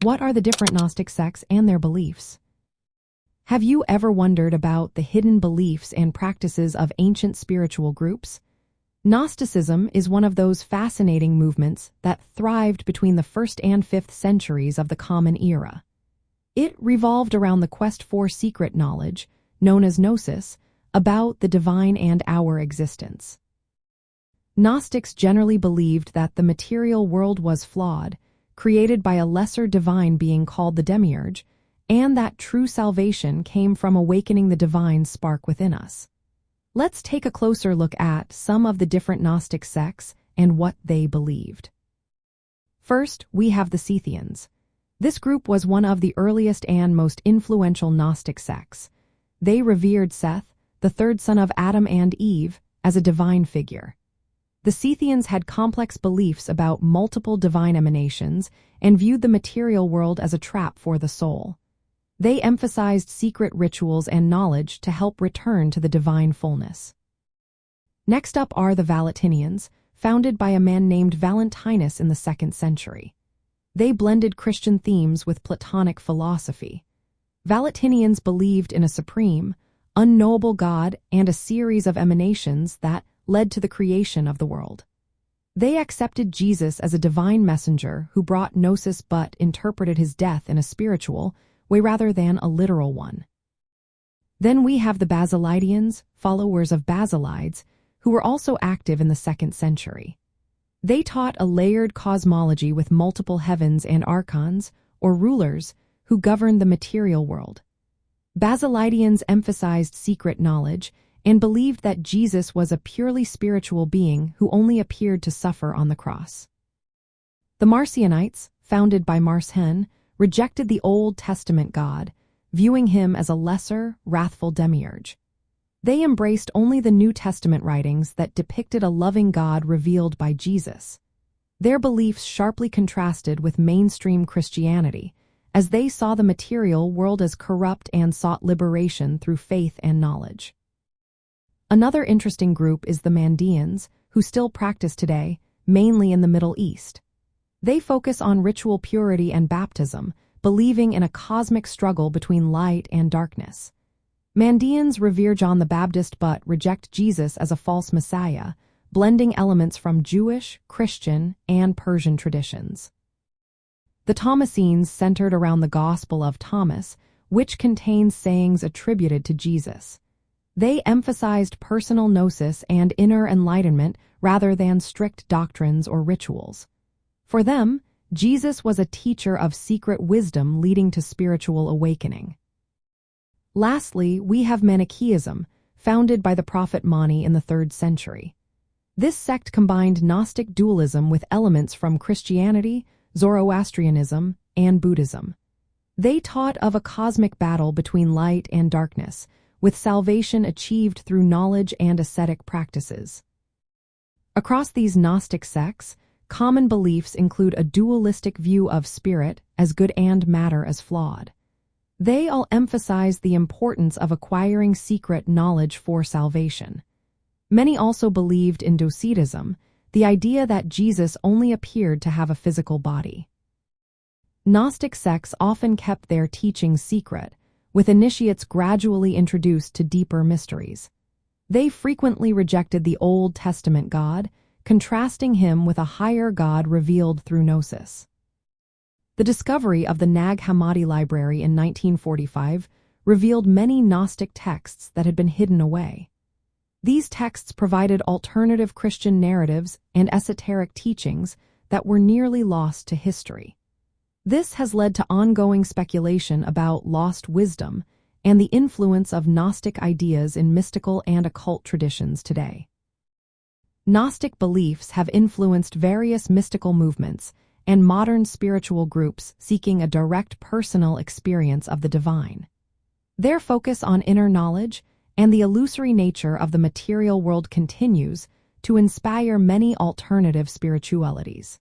What are the different Gnostic sects and their beliefs? Have you ever wondered about the hidden beliefs and practices of ancient spiritual groups? Gnosticism is one of those fascinating movements that thrived between the 1st and 5th centuries of the Common Era. It revolved around the quest for secret knowledge, known as gnosis, about the divine and our existence. Gnostics generally believed that the material world was flawed, created by a lesser divine being called the demiurge, and that true salvation came from awakening the divine spark within us. Let's take a closer look at some of the different Gnostic sects and what they believed. First, we have the Sethians. This group was one of the earliest and most influential Gnostic sects. They revered Seth, the third son of Adam and Eve, as a divine figure. The Sethians had complex beliefs about multiple divine emanations and viewed the material world as a trap for the soul. They emphasized secret rituals and knowledge to help return to the divine fullness. Next up are the Valentinians, founded by a man named Valentinus in the 2nd century. They blended Christian themes with Platonic philosophy. Valentinians believed in a supreme, unknowable God and a series of emanations that led to the creation of the world. They accepted Jesus as a divine messenger who brought gnosis but interpreted his death in a spiritual way rather than a literal one. Then we have the Basilideans, followers of Basilides, who were also active in the 2nd century. They taught a layered cosmology with multiple heavens and archons, or rulers, who governed the material world. Basilidians emphasized secret knowledge and believed that Jesus was a purely spiritual being who only appeared to suffer on the cross. The Marcionites, founded by Marcion, rejected the Old Testament God, viewing him as a lesser, wrathful demiurge. They embraced only the New Testament writings that depicted a loving God revealed by Jesus. Their beliefs sharply contrasted with mainstream Christianity, as they saw the material world as corrupt and sought liberation through faith and knowledge. Another interesting group is the Mandaeans, who still practice today, mainly in the Middle East. They focus on ritual purity and baptism, believing in a cosmic struggle between light and darkness. Mandaeans revere John the Baptist but reject Jesus as a false messiah, blending elements from Jewish, Christian, and Persian traditions. The Thomasines centered around the Gospel of Thomas, which contains sayings attributed to Jesus. They emphasized personal gnosis and inner enlightenment rather than strict doctrines or rituals. For them, Jesus was a teacher of secret wisdom leading to spiritual awakening. Lastly, we have Manichaeism, founded by the prophet Mani in the 3rd century. This sect combined Gnostic dualism with elements from Christianity, Zoroastrianism, and Buddhism. They taught of a cosmic battle between light and darkness, with salvation achieved through knowledge and ascetic practices. Across these Gnostic sects, common beliefs include a dualistic view of spirit as good and matter as flawed. They all emphasize the importance of acquiring secret knowledge for salvation. Many also believed in Gnosticism, the idea that Jesus only appeared to have a physical body. Gnostic sects often kept their teachings secret, with initiates gradually introduced to deeper mysteries. They frequently rejected the Old Testament God, contrasting him with a higher God revealed through gnosis. The discovery of the Nag Hammadi library in 1945 revealed many Gnostic texts that had been hidden away. These texts provided alternative Christian narratives and esoteric teachings that were nearly lost to history. This has led to ongoing speculation about lost wisdom and the influence of Gnostic ideas in mystical and occult traditions today. Gnostic beliefs have influenced various mystical movements and modern spiritual groups seeking a direct personal experience of the divine. Their focus on inner knowledge and the illusory nature of the material world continues to inspire many alternative spiritualities.